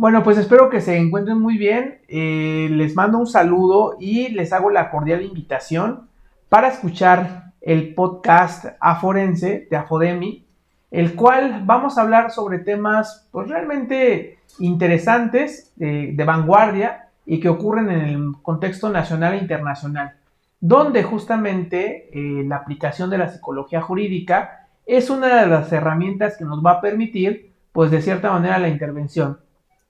Bueno, pues espero que se encuentren muy bien. Les mando un saludo y les hago la cordial invitación para escuchar el podcast Aforense de Afodemi, el cual vamos a hablar sobre temas pues realmente interesantes, de vanguardia y que ocurren en el contexto nacional e internacional, donde justamente la aplicación de la psicología jurídica es una de las herramientas que nos va a permitir, pues de cierta manera, la intervención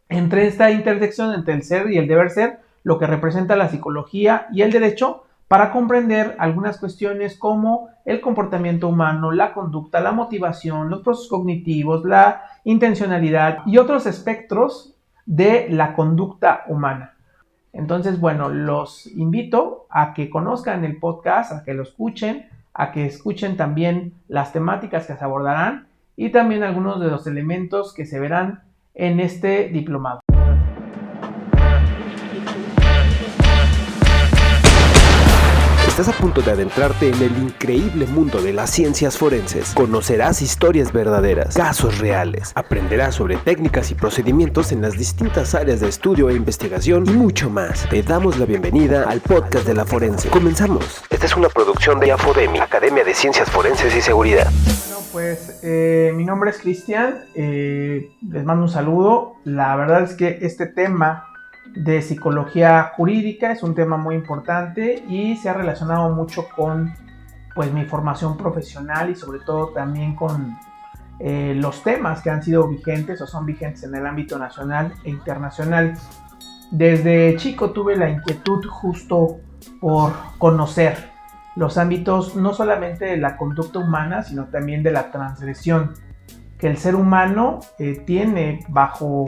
entre esta intersección entre el ser y el deber ser, lo que representa la psicología y el derecho, para comprender algunas cuestiones como el comportamiento humano, la conducta, la motivación, los procesos cognitivos, la intencionalidad y otros espectros de la conducta humana. Entonces, bueno, los invito a que conozcan el podcast, a que lo escuchen, a que escuchen también las temáticas que se abordarán y también algunos de los elementos que se verán en este diplomado. Estás a punto de adentrarte en el increíble mundo de las ciencias forenses. Conocerás historias verdaderas, casos reales, aprenderás sobre técnicas y procedimientos en las distintas áreas de estudio e investigación y mucho más. Te damos la bienvenida al podcast de la Forense. Comenzamos. Esta es una producción de Afodemi, Academia de Ciencias Forenses y Seguridad. Bueno, pues mi nombre es Cristian, les mando un saludo. La verdad es que este tema de psicología jurídica es un tema muy importante y se ha relacionado mucho con pues mi formación profesional y sobre todo también con los temas que han sido vigentes o son vigentes en el ámbito nacional e internacional. Desde chico tuve la inquietud justo por conocer los ámbitos no solamente de la conducta humana, sino también de la transgresión que el ser humano tiene bajo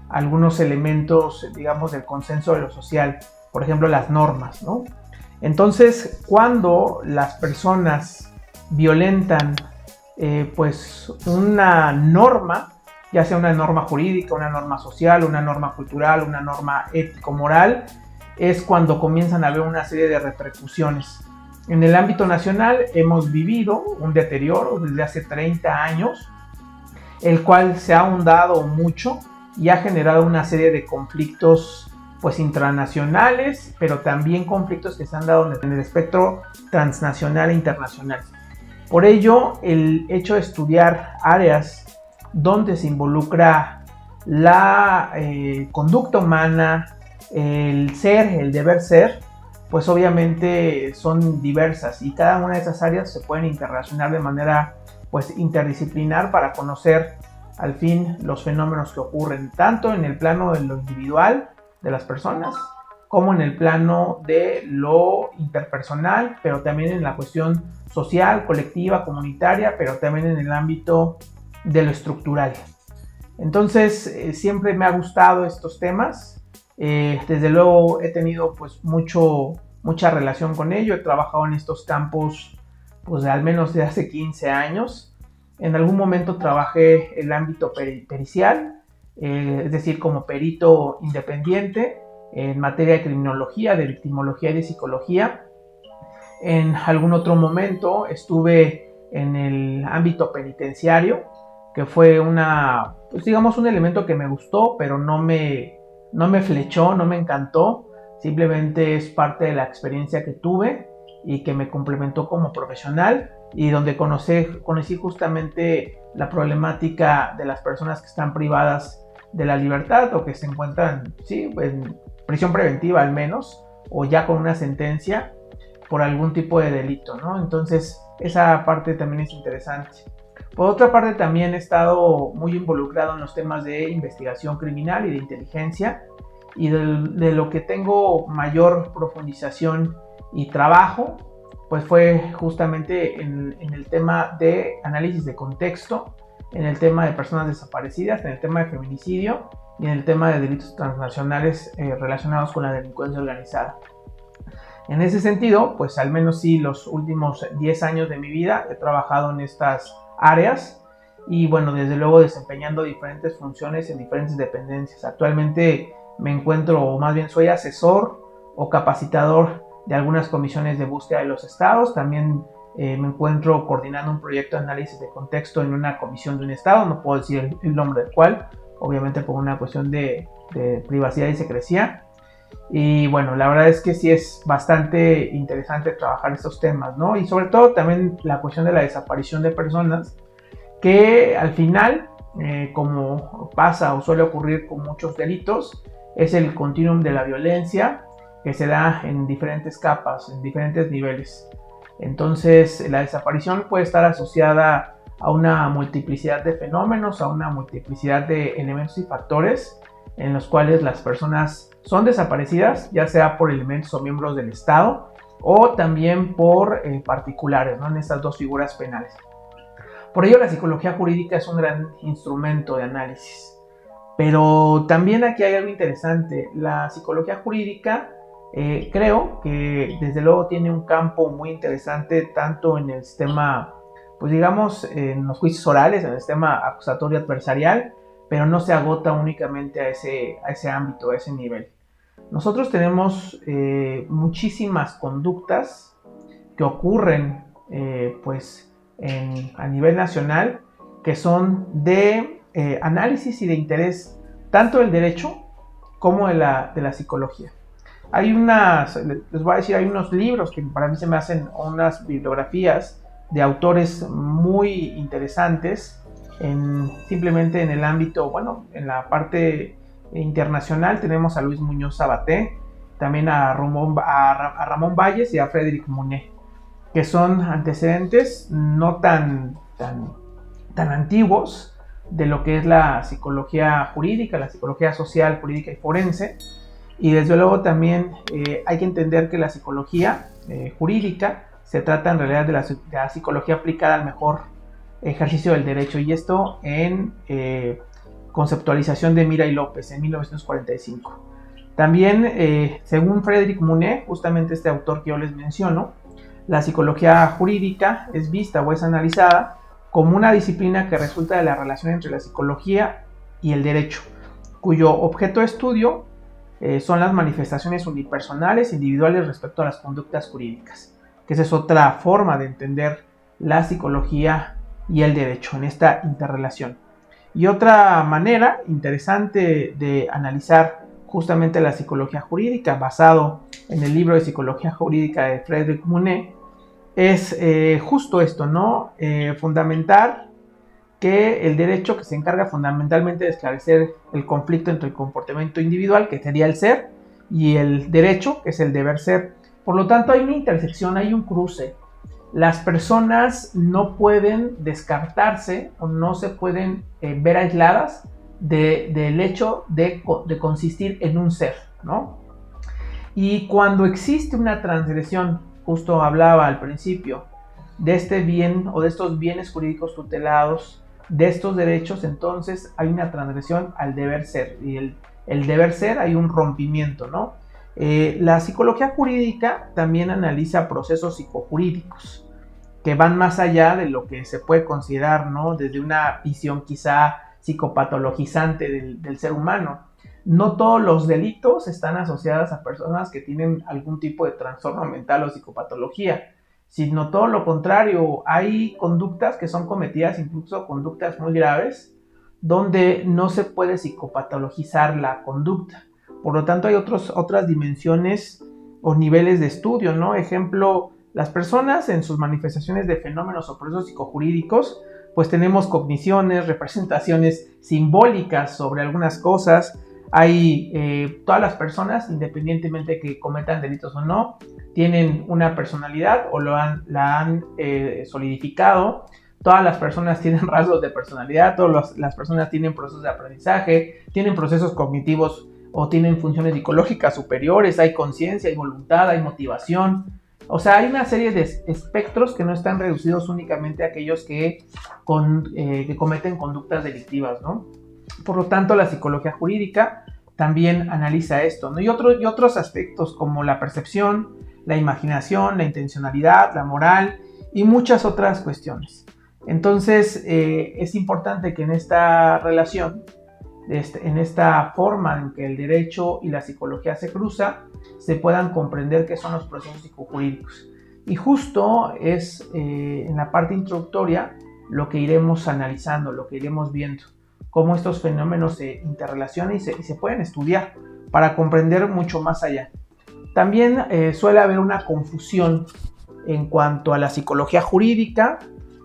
algunos elementos, digamos, del consenso de lo social, por ejemplo, las normas, ¿no? Entonces, cuando las personas violentan, pues, una norma, ya sea una norma jurídica, una norma social, una norma cultural, una norma ético-moral, es cuando comienzan a haber una serie de repercusiones. En el ámbito nacional hemos vivido un deterioro desde hace 30 años, el cual se ha ahondado mucho y ha generado una serie de conflictos pues intranacionales, pero también conflictos que se han dado en el espectro transnacional e internacional. Por ello, el hecho de estudiar áreas donde se involucra la conducta humana, el ser, el deber ser, pues obviamente son diversas y cada una de esas áreas se pueden interrelacionar de manera pues interdisciplinar para conocer al fin los fenómenos que ocurren tanto en el plano de lo individual de las personas como en el plano de lo interpersonal, pero también en la cuestión social, colectiva, comunitaria, pero también en el ámbito de lo estructural. Entonces siempre me ha gustado estos temas, desde luego he tenido pues mucha relación con ello, he trabajado en estos campos pues al menos de hace 15 años. En algún momento trabajé el ámbito pericial, es decir, como perito independiente en materia de criminología, de victimología y de psicología. En algún otro momento estuve en el ámbito penitenciario, que fue pues digamos un elemento que me gustó, pero no me flechó, no me encantó. Simplemente es parte de la experiencia que tuve y que me complementó como profesional y donde conocí justamente la problemática de las personas que están privadas de la libertad o que se encuentran en prisión preventiva al menos o ya con una sentencia por algún tipo de delito, ¿no? Entonces esa parte también es interesante. Por otra parte, también he estado muy involucrado en los temas de investigación criminal y de inteligencia y de lo que tengo mayor profundización y trabajo pues fue justamente en el tema de análisis de contexto, en el tema de personas desaparecidas, en el tema de feminicidio y en el tema de delitos transnacionales relacionados con la delincuencia organizada. En ese sentido, pues al menos sí los últimos 10 años de mi vida he trabajado en estas áreas y bueno, desde luego desempeñando diferentes funciones en diferentes dependencias. Actualmente me encuentro, o más bien soy asesor o capacitador de algunas comisiones de búsqueda de los estados. También me encuentro coordinando un proyecto de análisis de contexto en una comisión de un estado, no puedo decir el nombre del cual, obviamente por una cuestión de privacidad y secrecía. Y bueno, la verdad es que sí es bastante interesante trabajar estos temas, ¿no? Y sobre todo también la cuestión de la desaparición de personas, que al final, como pasa o suele ocurrir con muchos delitos, es el continuum de la violencia que se da en diferentes capas, en diferentes niveles. Entonces, la desaparición puede estar asociada a una multiplicidad de fenómenos, a una multiplicidad de elementos y factores en los cuales las personas son desaparecidas, ya sea por elementos o miembros del Estado o también por particulares, ¿no? En estas dos figuras penales. Por ello, la psicología jurídica es un gran instrumento de análisis. Pero también aquí hay algo interesante. La psicología jurídica creo que desde luego tiene un campo muy interesante tanto en el sistema, pues digamos, en los juicios orales, en el sistema acusatorio adversarial, pero no se agota únicamente a ese ámbito, a ese nivel. Nosotros tenemos muchísimas conductas que ocurren pues a nivel nacional que son de análisis y de interés tanto del derecho como de la psicología. Les voy a decir, hay unos libros que para mí se me hacen unas bibliografías de autores muy interesantes simplemente en el ámbito, bueno, en la parte internacional tenemos a Luis Muñoz Sabaté, también a Ramón Valles y a Frédéric Monet, que son antecedentes no tan antiguos de lo que es la psicología jurídica, la psicología social, jurídica y forense. Y desde luego también hay que entender que la psicología jurídica se trata en realidad de la psicología aplicada al mejor ejercicio del derecho, y esto en conceptualización de Mira y López en 1945. También, según Frédéric Monet, justamente este autor que yo les menciono, la psicología jurídica es vista o es analizada como una disciplina que resulta de la relación entre la psicología y el derecho, cuyo objeto de estudio son las manifestaciones unipersonales individuales respecto a las conductas jurídicas, que esa es otra forma de entender la psicología y el derecho en esta interrelación. Y otra manera interesante de analizar justamente la psicología jurídica, basado en el libro de Psicología Jurídica de Frédéric Monet, es justo esto, ¿no? Fundamentar que el derecho, que se encarga fundamentalmente de esclarecer el conflicto entre el comportamiento individual, que sería el ser, y el derecho, que es el deber ser. Por lo tanto, hay una intersección, hay un cruce. Las personas no pueden descartarse o no se pueden ver aisladas del hecho de consistir en un ser, ¿no? Y cuando existe una transgresión, justo hablaba al principio, de este bien o de estos bienes jurídicos tutelados, de estos derechos, entonces hay una transgresión al deber ser. Y el deber ser, hay un rompimiento, ¿no? La psicología jurídica también analiza procesos psicojurídicos que van más allá de lo que se puede considerar, ¿no? Desde una visión quizá psicopatologizante del ser humano. No todos los delitos están asociados a personas que tienen algún tipo de trastorno mental o psicopatología, sino todo lo contrario. Hay conductas que son cometidas, incluso conductas muy graves, donde no se puede psicopatologizar la conducta. Por lo tanto, hay otras dimensiones o niveles de estudio, ¿no? Ejemplo, las personas en sus manifestaciones de fenómenos o procesos psicojurídicos, pues tenemos cogniciones, representaciones simbólicas sobre algunas cosas. Hay todas las personas, independientemente de que cometan delitos o no, tienen una personalidad o la han solidificado. Todas las personas tienen rasgos de personalidad, todas las personas tienen procesos de aprendizaje, tienen procesos cognitivos o tienen funciones psicológicas superiores, hay conciencia, hay voluntad, hay motivación. O sea, hay una serie de espectros que no están reducidos únicamente a aquellos que cometen conductas delictivas, ¿no? Por lo tanto, la psicología jurídica también analiza esto, ¿no? Y otros aspectos como la percepción, la imaginación, la intencionalidad, la moral y muchas otras cuestiones. Entonces, es importante que en esta relación, en esta forma en que el derecho y la psicología se cruzan, se puedan comprender qué son los procesos psicojurídicos. Y justo es en la parte introductoria lo que iremos analizando, lo que iremos viendo. cómo estos fenómenos se interrelacionan y se pueden estudiar para comprender mucho más allá. También suele haber una confusión en cuanto a la psicología jurídica,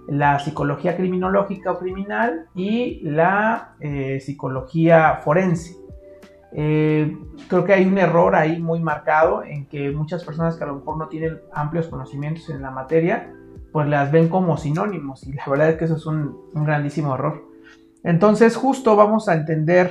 la psicología criminológica o criminal y la psicología forense. Creo que hay un error ahí muy marcado en que muchas personas que a lo mejor no tienen amplios conocimientos en la materia, pues las ven como sinónimos, y la verdad es que eso es un grandísimo error. Entonces justo vamos a entender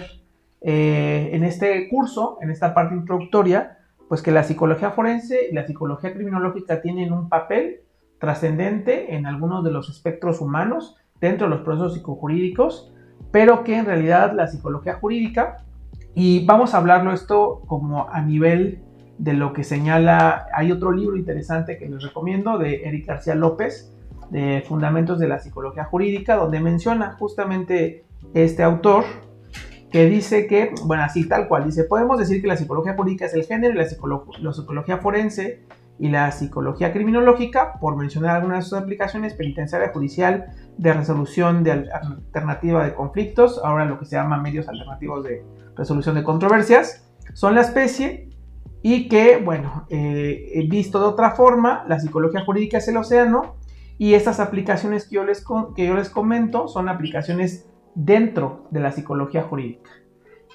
en este curso, en esta parte introductoria, pues que la psicología forense y la psicología criminológica tienen un papel trascendente en algunos de los espectros humanos dentro de los procesos psicojurídicos, pero que en realidad la psicología jurídica, y vamos a hablarlo esto como a nivel de lo que señala, hay otro libro interesante que les recomiendo de Eric García López, de Fundamentos de la Psicología Jurídica, donde menciona justamente este autor, que dice que, bueno, así tal cual, dice, podemos decir que la psicología jurídica es el género, la psicología forense y la psicología criminológica, por mencionar algunas de sus aplicaciones, penitenciaria, judicial, de resolución de alternativa de conflictos, ahora lo que se llama medios alternativos de resolución de controversias, son la especie, y que, bueno, visto de otra forma, la psicología jurídica es el océano, y estas aplicaciones que yo les comento son aplicaciones dentro de la psicología jurídica.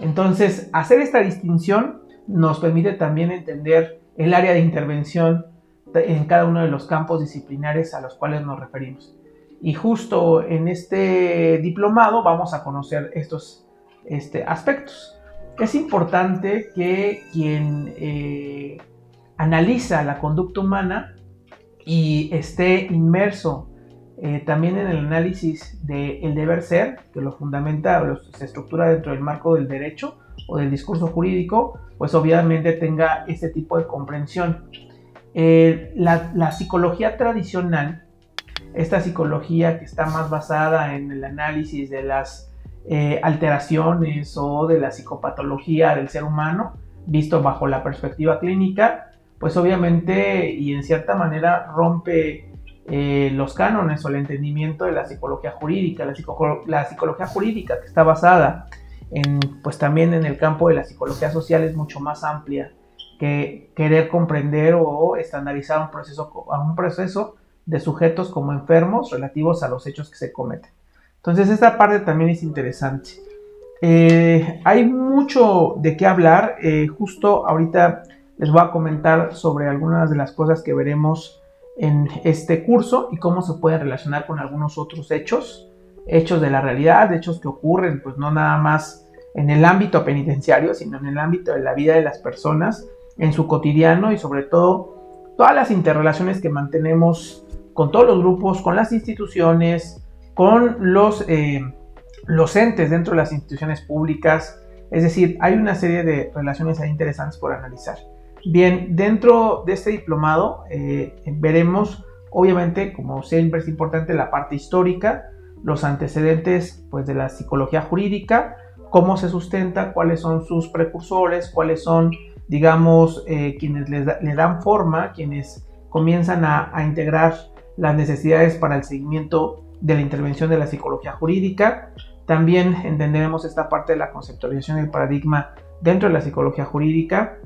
Entonces, hacer esta distinción nos permite también entender el área de intervención en cada uno de los campos disciplinares a los cuales nos referimos. Y justo en este diplomado vamos a conocer estos aspectos. Es importante que quien analiza la conducta humana y esté inmerso también en el análisis del deber ser, que lo fundamenta o se estructura dentro del marco del derecho o del discurso jurídico, pues obviamente tenga este tipo de comprensión. La psicología tradicional, esta psicología que está más basada en el análisis de las alteraciones o de la psicopatología del ser humano, visto bajo la perspectiva clínica, pues obviamente y en cierta manera rompe los cánones o el entendimiento de la psicología jurídica. La psicología jurídica, que está basada pues también en el campo de la psicología social, es mucho más amplia que querer comprender o estandarizar un proceso de sujetos como enfermos relativos a los hechos que se cometen. Entonces esta parte también es interesante. Hay mucho de qué hablar. Justo ahorita les voy a comentar sobre algunas de las cosas que veremos en este curso y cómo se pueden relacionar con algunos otros hechos de la realidad, hechos que ocurren pues no nada más en el ámbito penitenciario, sino en el ámbito de la vida de las personas, en su cotidiano, y sobre todo todas las interrelaciones que mantenemos con todos los grupos, con las instituciones, con los entes dentro de las instituciones públicas. Es decir, hay una serie de relaciones ahí interesantes por analizar. Bien, dentro de este diplomado veremos, obviamente, como siempre es importante, la parte histórica, los antecedentes pues, de la psicología jurídica, cómo se sustenta, cuáles son sus precursores, cuáles son, digamos, quienes le dan forma, quienes comienzan a integrar las necesidades para el seguimiento de la intervención de la psicología jurídica. También entenderemos esta parte de la conceptualización del paradigma dentro de la psicología jurídica.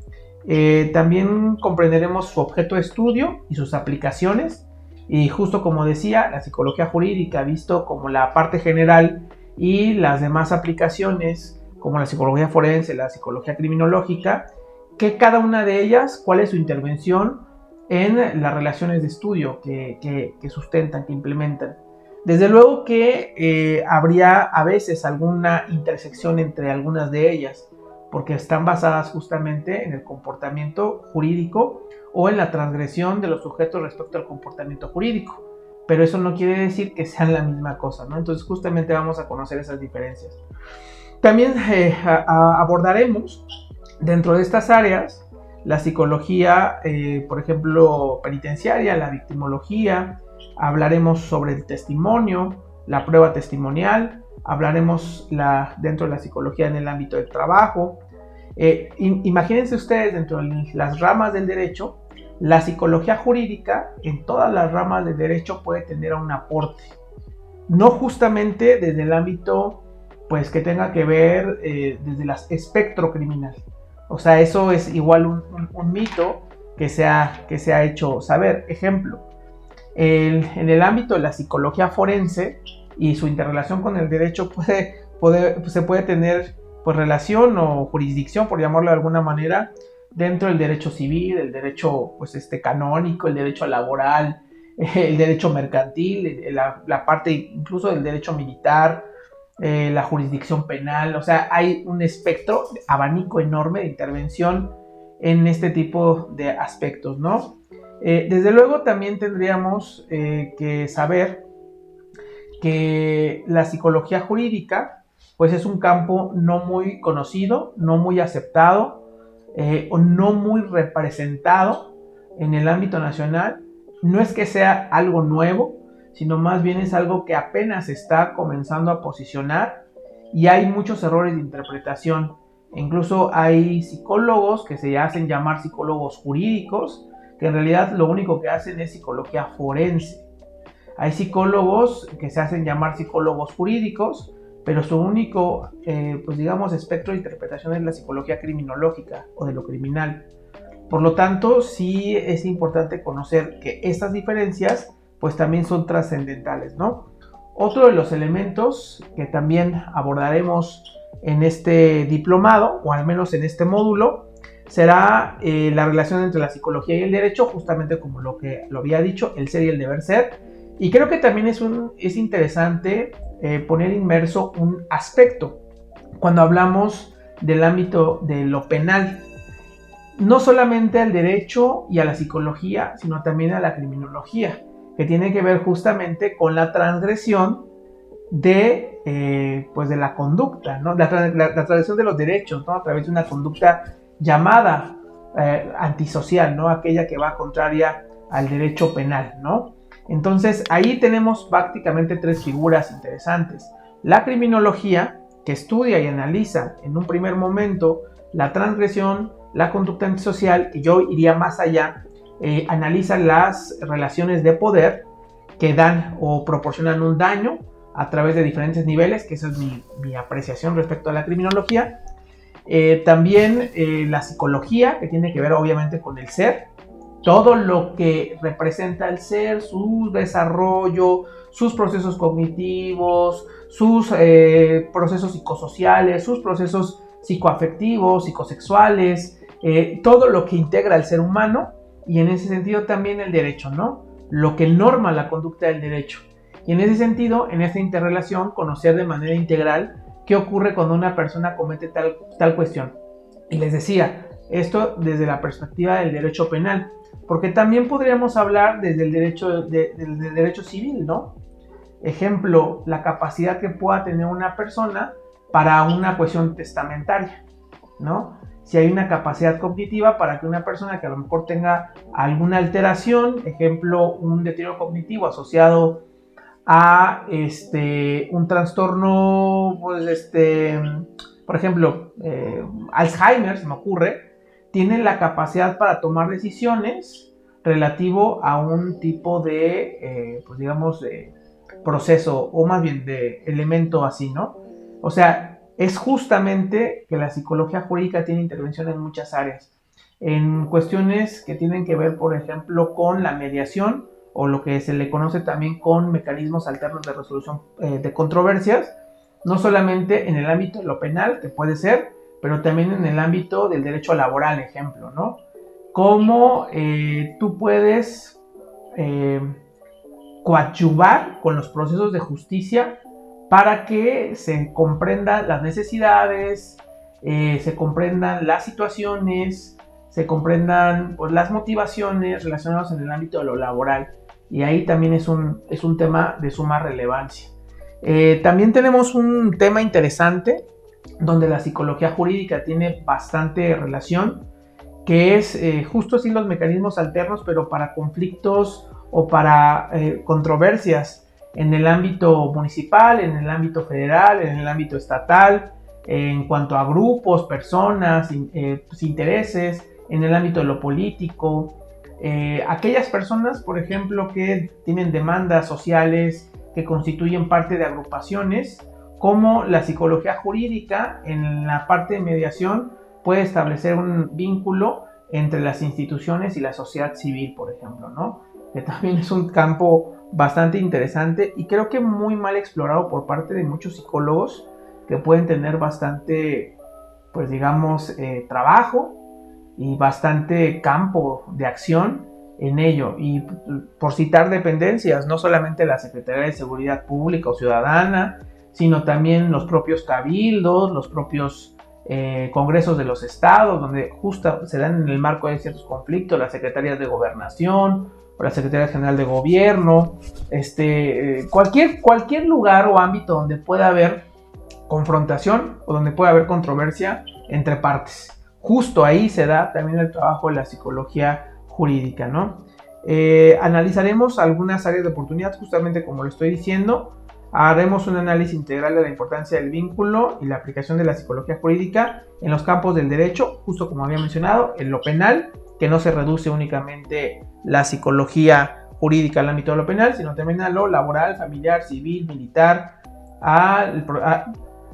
También comprenderemos su objeto de estudio y sus aplicaciones, y justo como decía, la psicología jurídica visto como la parte general y las demás aplicaciones como la psicología forense, la psicología criminológica, que cada una de ellas, cuál es su intervención en las relaciones de estudio que sustentan, que implementan. Desde luego que habría a veces alguna intersección entre algunas de ellas, porque están basadas justamente en el comportamiento jurídico o en la transgresión de los sujetos respecto al comportamiento jurídico. Pero eso no quiere decir que sean la misma cosa, ¿no? Entonces justamente vamos a conocer esas diferencias. También abordaremos dentro de estas áreas la psicología, por ejemplo, penitenciaria, la victimología, hablaremos sobre el testimonio, la prueba testimonial, hablaremos dentro de la psicología en el ámbito del trabajo. Imagínense ustedes, dentro de las ramas del derecho, la psicología jurídica en todas las ramas del derecho puede tener un aporte, no justamente desde el ámbito pues que tenga que ver desde el espectro criminal. O sea, eso es igual un mito que se ha hecho saber. Ejemplo, en el ámbito de la psicología forense y su interrelación con el derecho se puede tener pues relación o jurisdicción, por llamarlo de alguna manera, dentro del derecho civil, el derecho pues canónico, el derecho laboral, el derecho mercantil, la parte incluso del derecho militar, la jurisdicción penal. O sea, hay un espectro, abanico enorme de intervención en este tipo de aspectos, ¿no? Desde luego también tendríamos que saber que la psicología jurídica pues es un campo no muy conocido, no muy aceptado o no muy representado en el ámbito nacional. No es que sea algo nuevo, sino más bien es algo que apenas está comenzando a posicionar y hay muchos errores de interpretación. Incluso hay psicólogos que se hacen llamar psicólogos jurídicos, que en realidad lo único que hacen es psicología forense. Hay psicólogos que se hacen llamar psicólogos jurídicos, pero su único, pues digamos, espectro de interpretación es la psicología criminológica o de lo criminal. Por lo tanto, sí es importante conocer que estas diferencias pues también son trascendentales, ¿no? Otro de los elementos que también abordaremos en este diplomado, o al menos en este módulo, será la relación entre la psicología y el derecho, justamente como lo había dicho, el ser y el deber ser. Y creo que también es interesante poner inmerso un aspecto cuando hablamos del ámbito de lo penal. No solamente al derecho y a la psicología, sino también a la criminología, que tiene que ver justamente con la transgresión de la conducta, ¿no? La transgresión de los derechos, ¿no? A través de una conducta llamada antisocial, ¿no? Aquella que va contraria al derecho penal, ¿no? Entonces ahí tenemos prácticamente tres figuras interesantes. La criminología, que estudia y analiza en un primer momento la transgresión, la conducta antisocial, y yo iría más allá, analiza las relaciones de poder que dan o proporcionan un daño a través de diferentes niveles, que esa es mi apreciación respecto a la criminología. También la psicología, que tiene que ver obviamente con el ser, todo lo que representa el ser, su desarrollo, sus procesos cognitivos, sus procesos psicosociales, sus procesos psicoafectivos, psicosexuales, todo lo que integra al ser humano, y en ese sentido también el derecho, ¿no? Lo que norma la conducta del derecho. Y en ese sentido, en esta interrelación, conocer de manera integral qué ocurre cuando una persona comete tal cuestión. Y les decía, esto desde la perspectiva del derecho penal, porque también podríamos hablar desde el derecho, del derecho civil, ¿no? Ejemplo, la capacidad que pueda tener una persona para una cuestión testamentaria, ¿no? Si hay una capacidad cognitiva para que una persona que a lo mejor tenga alguna alteración, ejemplo, un deterioro cognitivo asociado a un trastorno, pues por ejemplo, Alzheimer, se me ocurre, tiene la capacidad para tomar decisiones relativo a un tipo de, pues digamos, de proceso, o más bien de elemento así, ¿no? O sea, es justamente que la psicología jurídica tiene intervención en muchas áreas, en cuestiones que tienen que ver, por ejemplo, con la mediación, o lo que se le conoce también con mecanismos alternos de resolución de controversias, no solamente en el ámbito de lo penal, que puede ser, pero también en el ámbito del derecho laboral, ejemplo, ¿no? Cómo tú puedes coadyuvar con los procesos de justicia para que se comprendan las necesidades, se comprendan las situaciones, se comprendan pues, las motivaciones relacionadas en el ámbito de lo laboral. Y ahí también es un tema de suma relevancia. También tenemos un tema interesante donde la psicología jurídica tiene bastante relación, que es justo así los mecanismos alternos, pero para conflictos o para controversias en el ámbito municipal, en el ámbito federal, en el ámbito estatal, en cuanto a grupos, personas, intereses, en el ámbito de lo político. Aquellas personas, por ejemplo, que tienen demandas sociales, que constituyen parte de agrupaciones, cómo la psicología jurídica en la parte de mediación puede establecer un vínculo entre las instituciones y la sociedad civil, por ejemplo, ¿no? Que también es un campo bastante interesante y creo que muy mal explorado por parte de muchos psicólogos que pueden tener bastante, pues digamos, trabajo y bastante campo de acción en ello. Y por citar dependencias, no solamente la Secretaría de Seguridad Pública o Ciudadana, sino también los propios cabildos, los propios congresos de los estados, donde justo se dan en el marco de ciertos conflictos, las secretarías de gobernación o la Secretaría General de Gobierno, cualquier lugar o ámbito donde pueda haber confrontación o donde pueda haber controversia entre partes. Justo ahí se da también el trabajo de la psicología jurídica, ¿no? Analizaremos algunas áreas de oportunidad, justamente como lo estoy diciendo. Haremos un análisis integral de la importancia del vínculo y la aplicación de la psicología jurídica en los campos del derecho, justo como había mencionado, en lo penal, que no se reduce únicamente la psicología jurídica al ámbito de lo penal, sino también a lo laboral, familiar, civil, militar, a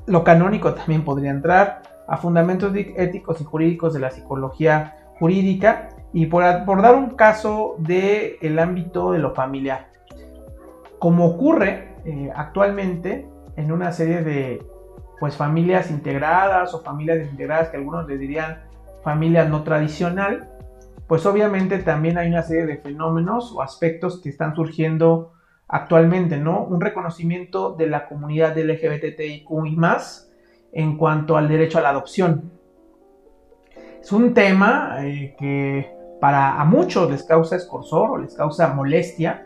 lo canónico también podría entrar, a fundamentos éticos y jurídicos de la psicología jurídica, y por dar un caso del ámbito de lo familiar. Como ocurre actualmente en una serie de familias integradas o familias desintegradas, que algunos le dirían familia no tradicional, pues obviamente también hay una serie de fenómenos o aspectos que están surgiendo actualmente, ¿no? Un reconocimiento de la comunidad LGBTIQ y más en cuanto al derecho a la adopción. Es un tema que a muchos les causa escozor o les causa molestia,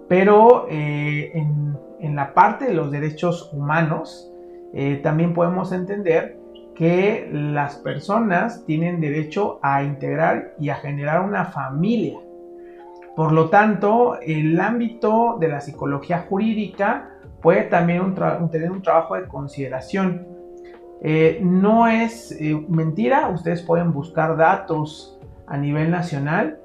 pero en la parte de los derechos humanos también podemos entender que las personas tienen derecho a integrar y a generar una familia. Por lo tanto, el ámbito de la psicología jurídica puede también tener un trabajo de consideración. No es mentira, ustedes pueden buscar datos a nivel nacional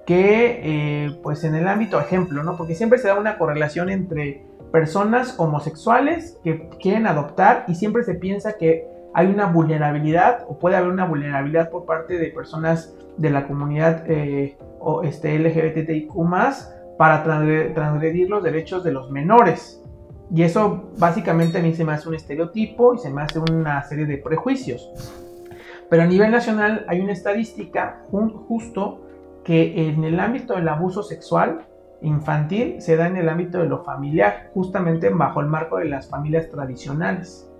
que pues en el ámbito, ejemplo, ¿no? Porque siempre se da una correlación entre personas homosexuales que quieren adoptar y siempre se piensa que hay una vulnerabilidad o puede haber una vulnerabilidad por parte de personas de la comunidad LGBTIQ+, para transgredir los derechos de los menores. Y eso básicamente a mí se me hace un estereotipo y se me hace una serie de prejuicios. Pero a nivel nacional hay una estadística justo que en el ámbito del abuso sexual infantil se da en el ámbito de lo familiar, justamente bajo el marco de las familias tradicionales.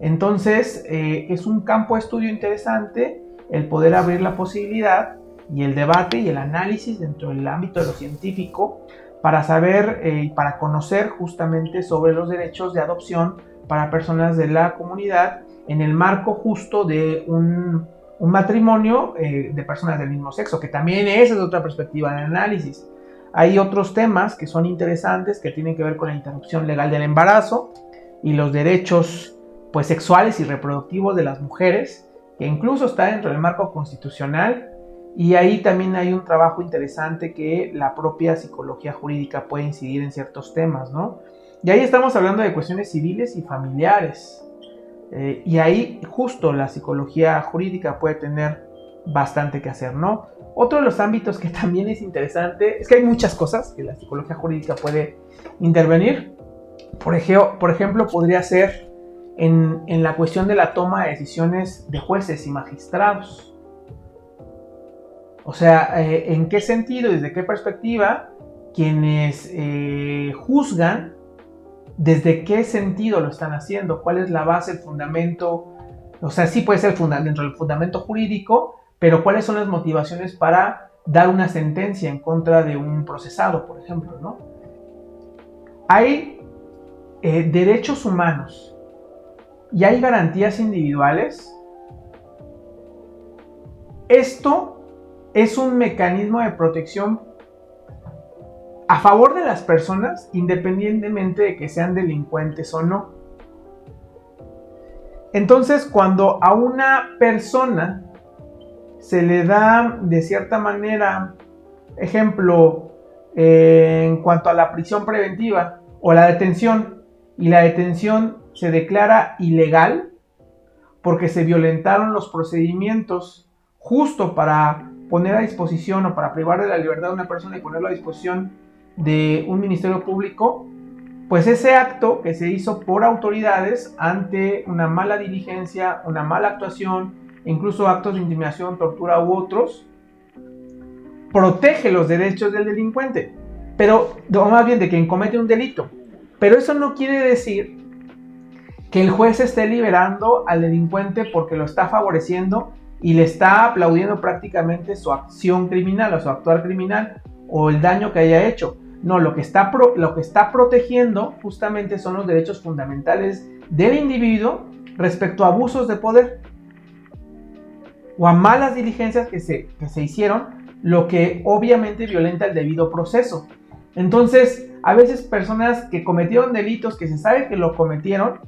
Entonces es un campo de estudio interesante el poder abrir la posibilidad y el debate y el análisis dentro del ámbito de lo científico para saber y para conocer justamente sobre los derechos de adopción para personas de la comunidad en el marco justo de un matrimonio de personas del mismo sexo, que también esa es otra perspectiva de análisis. Hay otros temas que son interesantes que tienen que ver con la interrupción legal del embarazo y los derechos pues sexuales y reproductivos de las mujeres, que incluso está dentro del marco constitucional, y ahí también hay un trabajo interesante que la propia psicología jurídica puede incidir en ciertos temas, ¿no? Y ahí estamos hablando de cuestiones civiles y familiares, y ahí justo la psicología jurídica puede tener bastante que hacer, ¿no? Otro de los ámbitos que también es interesante es que hay muchas cosas que la psicología jurídica puede intervenir. Por ejemplo, podría ser en la cuestión de la toma de decisiones de jueces y magistrados. O sea, ¿en qué sentido y desde qué perspectiva quienes juzgan, desde qué sentido lo están haciendo? ¿Cuál es la base, el fundamento? O sea, sí puede ser dentro del fundamento jurídico, pero ¿cuáles son las motivaciones para dar una sentencia en contra de un procesado, por ejemplo, ¿no? Hay derechos humanos y hay garantías individuales. Esto es un mecanismo de protección a favor de las personas, independientemente de que sean delincuentes o no. Entonces, cuando a una persona se le da de cierta manera, ejemplo, en cuanto a la prisión preventiva o la detención, y la detención se declara ilegal porque se violentaron los procedimientos justo para poner a disposición o para privar de la libertad de una persona y ponerlo a disposición de un ministerio público, pues ese acto que se hizo por autoridades ante una mala diligencia, una mala actuación, incluso actos de intimidación, tortura u otros, protege los derechos del delincuente, pero o más bien de quien comete un delito. Pero eso no quiere decir que el juez esté liberando al delincuente porque lo está favoreciendo y le está aplaudiendo prácticamente su acción criminal o su actuar criminal o el daño que haya hecho. No, lo que está protegiendo justamente son los derechos fundamentales del individuo respecto a abusos de poder o a malas diligencias que se hicieron, lo que obviamente violenta el debido proceso. Entonces, a veces personas que cometieron delitos, que se sabe que lo cometieron,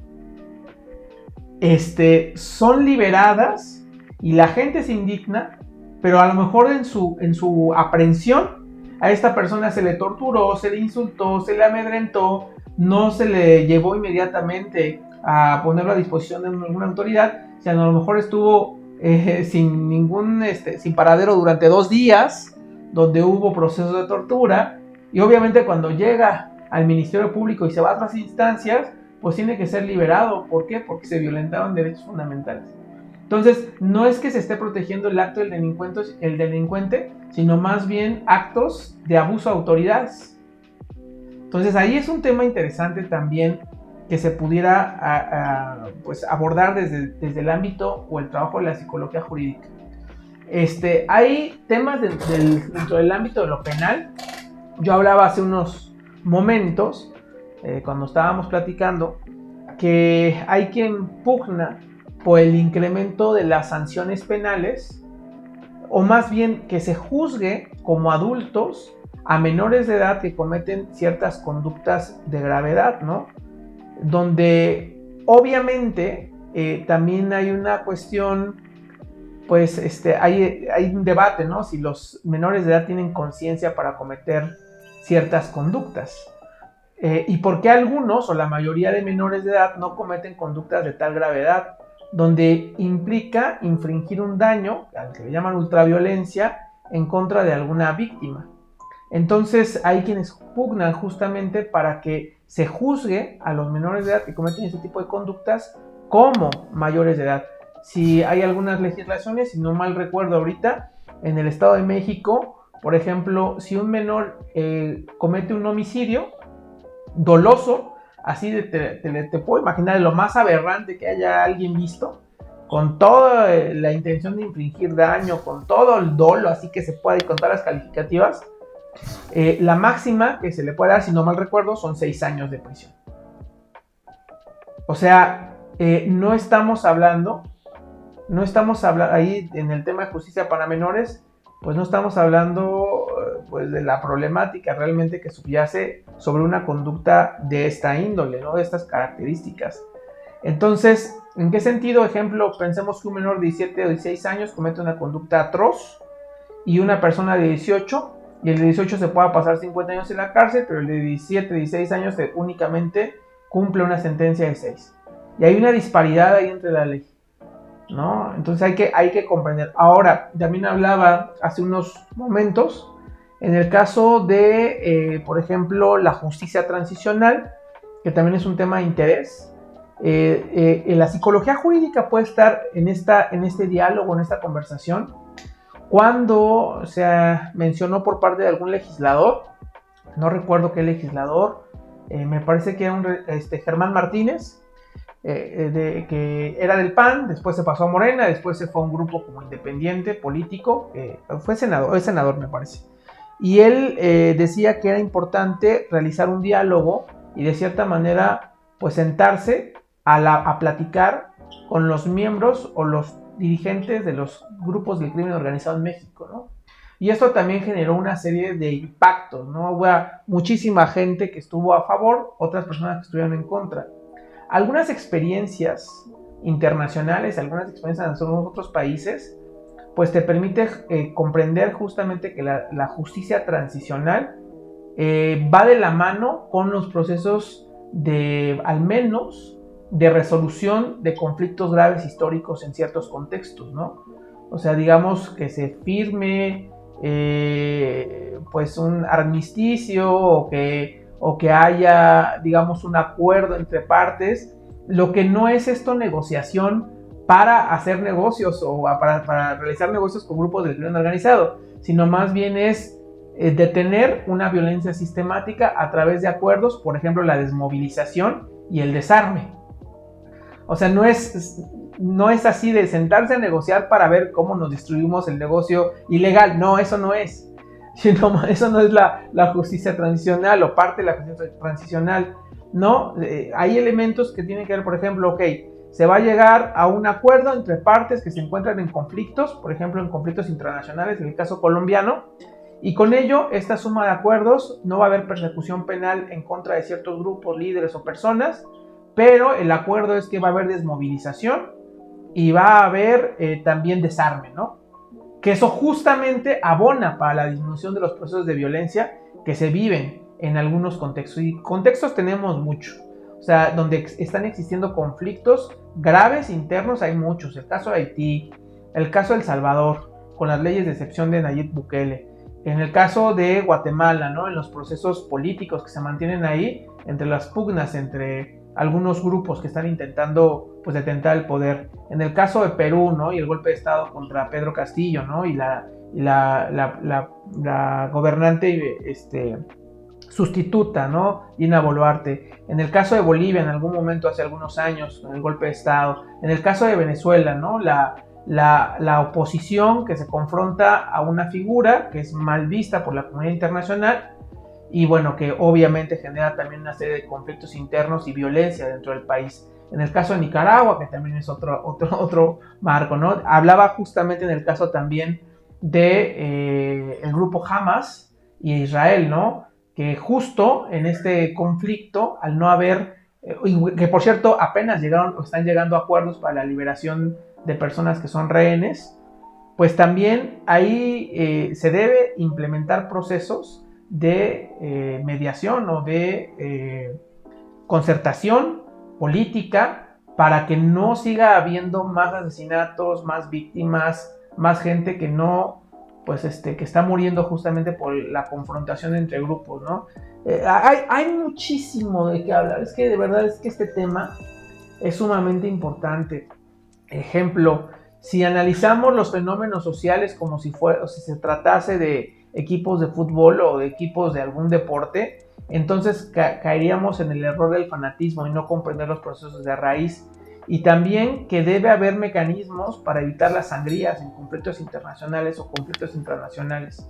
son liberadas y la gente se indigna, pero a lo mejor en su aprehensión a esta persona se le torturó, se le insultó, se le amedrentó, no se le llevó inmediatamente a ponerlo a disposición de alguna autoridad, sino a lo mejor estuvo sin paradero durante 2 días, donde hubo procesos de tortura, y obviamente cuando llega al Ministerio Público y se va a otras instancias, pues tiene que ser liberado. ¿Por qué? Porque se violentaron derechos fundamentales. Entonces, no es que se esté protegiendo el acto del delincuente, sino más bien actos de abuso a autoridades. Entonces, ahí es un tema interesante también que se pudiera pues abordar desde el ámbito o el trabajo de la psicología jurídica. Hay temas dentro del ámbito de lo penal. Yo hablaba hace unos momentos, cuando estábamos platicando, que hay quien pugna por el incremento de las sanciones penales, o más bien que se juzgue como adultos a menores de edad que cometen ciertas conductas de gravedad, ¿no? Donde obviamente también hay una cuestión, pues hay un debate, ¿no? Si los menores de edad tienen conciencia para cometer ciertas conductas. Y por qué algunos o la mayoría de menores de edad no cometen conductas de tal gravedad, donde implica infringir un daño, al que le llaman ultraviolencia, en contra de alguna víctima. Entonces hay quienes pugnan justamente para que se juzgue a los menores de edad que cometen ese tipo de conductas como mayores de edad. Si hay algunas legislaciones, si no mal recuerdo ahorita, en el Estado de México, por ejemplo, si un menor comete un homicidio doloso, así te puedo imaginar lo más aberrante que haya alguien visto, con toda la intención de infligir daño, con todo el dolo, así que se puede, y con todas las calificativas, la máxima que se le puede dar, si no mal recuerdo, son 6 años de prisión. O sea, no estamos hablando ahí en el tema de justicia para menores, pues no estamos hablando pues de la problemática realmente que subyace sobre una conducta de esta índole, ¿no? De estas características. Entonces, ¿en qué sentido? Ejemplo, pensemos que un menor de 17 o 16 años comete una conducta atroz y una persona de 18, y el de 18 se pueda pasar 50 años en la cárcel, pero el de 17, 16 años únicamente cumple una sentencia de 6. Y hay una disparidad ahí entre la ley, ¿no? Entonces hay que comprender. Ahora, también hablaba hace unos momentos en el caso de, por ejemplo, la justicia transicional, que también es un tema de interés. La psicología jurídica puede estar en este diálogo, en esta conversación, cuando se mencionó por parte de algún legislador, no recuerdo qué legislador, me parece que era Germán Martínez, que era del PAN, después se pasó a Morena, después se fue a un grupo como independiente, político, es senador me parece, y él decía que era importante realizar un diálogo y de cierta manera pues sentarse a platicar con los miembros o los dirigentes de los grupos del crimen organizado en México, ¿no? Y esto también generó una serie de impactos, ¿no? Hubo muchísima gente que estuvo a favor, otras personas que estuvieron en contra. Algunas experiencias internacionales, algunas experiencias en otros países, pues te permite comprender justamente que la justicia transicional va de la mano con los procesos de, al menos, de resolución de conflictos graves históricos en ciertos contextos, ¿no? O sea, digamos que se firme pues un armisticio o que haya, digamos, un acuerdo entre partes. Lo que no es esto negociación para hacer negocios o para realizar negocios con grupos del crimen organizado, sino más bien es detener una violencia sistemática a través de acuerdos, por ejemplo, la desmovilización y el desarme. O sea, no es así de sentarse a negociar para ver cómo nos destruimos el negocio ilegal. No, eso no es. Eso no es la justicia transicional o parte de la justicia transicional. No, hay elementos que tienen que ver, por ejemplo, se va a llegar a un acuerdo entre partes que se encuentran en conflictos, por ejemplo, en conflictos internacionales, en el caso colombiano, y con ello, esta suma de acuerdos, no va a haber persecución penal en contra de ciertos grupos, líderes o personas, pero el acuerdo es que va a haber desmovilización y va a haber también desarme, ¿no? Que eso justamente abona para la disminución de los procesos de violencia que se viven en algunos contextos. Y contextos tenemos muchos. O sea, donde están existiendo conflictos graves internos hay muchos. El caso de Haití, el caso de El Salvador, con las leyes de excepción de Nayib Bukele. En el caso de Guatemala, ¿no? En los procesos políticos que se mantienen ahí, entre las pugnas entre algunos grupos que están intentando pues detentar el poder. En el caso de Perú, ¿no? Y el golpe de estado contra Pedro Castillo, ¿no? Y la gobernante sustituta, ¿no? Dina Boluarte. En el caso de Bolivia, en algún momento hace algunos años, con el golpe de estado. En el caso de Venezuela, ¿no? La oposición que se confronta a una figura que es mal vista por la comunidad internacional y bueno, que obviamente genera también una serie de conflictos internos y violencia dentro del país. En el caso de Nicaragua, que también es otro marco, ¿no? Hablaba justamente en el caso también de el grupo Hamas y Israel, ¿no? Que justo en este conflicto, al no haber, que por cierto apenas llegaron o están llegando a acuerdos para la liberación de personas que son rehenes, pues también ahí se debe implementar procesos de mediación o de concertación política para que no siga habiendo más asesinatos, más víctimas, más gente que no, pues que está muriendo justamente por la confrontación entre grupos, ¿no? Hay muchísimo de qué hablar. Es que de verdad es que este tema es sumamente importante. Ejemplo, si analizamos los fenómenos sociales como si se tratase de equipos de fútbol o de equipos de algún deporte, entonces caeríamos en el error del fanatismo y no comprender los procesos de raíz. Y también que debe haber mecanismos para evitar las sangrías en conflictos internacionales o conflictos intranacionales.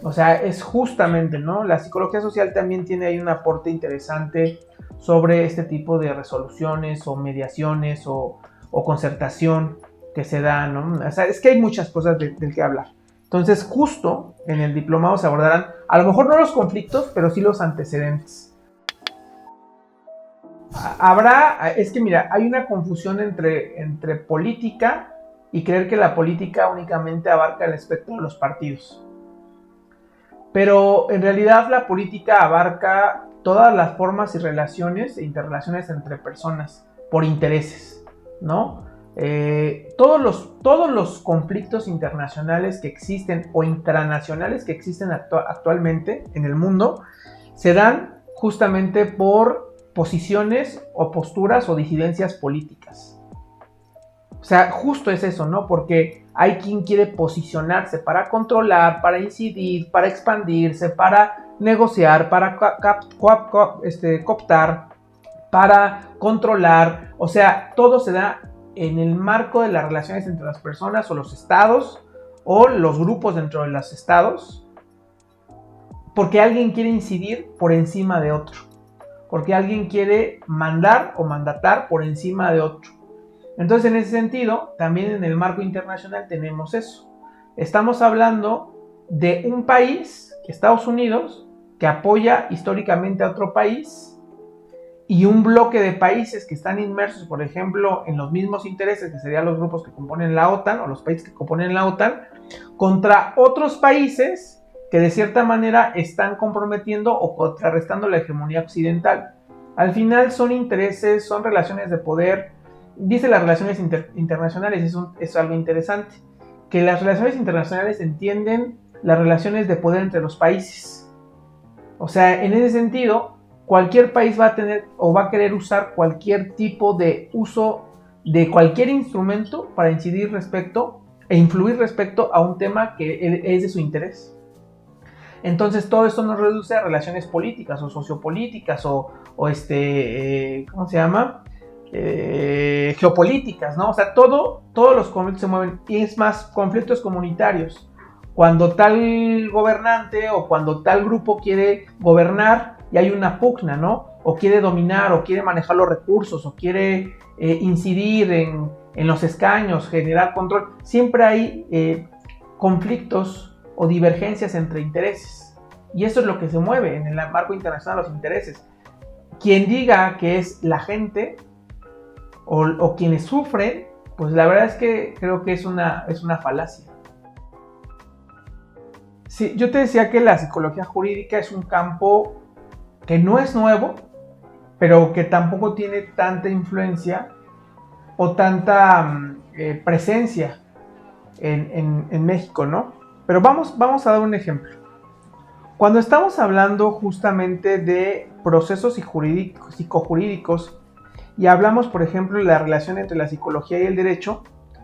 O sea, es justamente, ¿no? La psicología social también tiene ahí un aporte interesante sobre este tipo de resoluciones o mediaciones o concertación que se da, ¿no? O sea, es que hay muchas cosas del que hablar. Entonces, justo en el diplomado se abordarán, a lo mejor no los conflictos, pero sí los antecedentes. Es que mira, hay una confusión entre política y creer que la política únicamente abarca el espectro de los partidos. Pero en realidad la política abarca todas las formas y relaciones e interrelaciones entre personas por intereses, ¿no? Todos los conflictos internacionales que existen o intranacionales que existen actualmente en el mundo se dan justamente por posiciones o posturas o disidencias políticas. O sea, justo es eso, ¿no? Porque hay quien quiere posicionarse para controlar, para incidir, para expandirse, para negociar, para cooptar, para controlar. O sea, todo se da en el marco de las relaciones entre las personas o los estados o los grupos dentro de los estados, porque alguien quiere incidir por encima de otro, porque alguien quiere mandar o mandatar por encima de otro. Entonces, en ese sentido, también en el marco internacional tenemos eso. Estamos hablando de un país, Estados Unidos, que apoya históricamente a otro país, y un bloque de países que están inmersos, por ejemplo, en los mismos intereses, que serían los grupos que componen la OTAN, o los países que componen la OTAN, contra otros países que de cierta manera están comprometiendo o contrarrestando la hegemonía occidental. Al final son intereses, son relaciones de poder. Dice las relaciones internacionales, es algo interesante, que las relaciones internacionales entienden las relaciones de poder entre los países. O sea, en ese sentido, cualquier país va a tener o va a querer usar cualquier tipo de uso de cualquier instrumento para incidir respecto e influir respecto a un tema que es de su interés. Entonces todo esto nos reduce a relaciones políticas o sociopolíticas o ¿cómo se llama? Geopolíticas, ¿no? O sea, todos los conflictos se mueven, y es más, conflictos comunitarios. Cuando tal gobernante o cuando tal grupo quiere gobernar y hay una pugna, ¿no? O quiere dominar, o quiere manejar los recursos, o quiere incidir en los escaños, generar control. Siempre hay conflictos o divergencias entre intereses. Y eso es lo que se mueve en el marco internacional, los intereses. Quien diga que es la gente o quienes sufren, pues la verdad es que creo que es una falacia. Sí, yo te decía que la psicología jurídica es un campo que no es nuevo, pero que tampoco tiene tanta influencia o tanta presencia en México, ¿no? Pero vamos a dar un ejemplo. Cuando estamos hablando justamente de procesos psicojurídicos y hablamos, por ejemplo, de la relación entre la psicología y el derecho,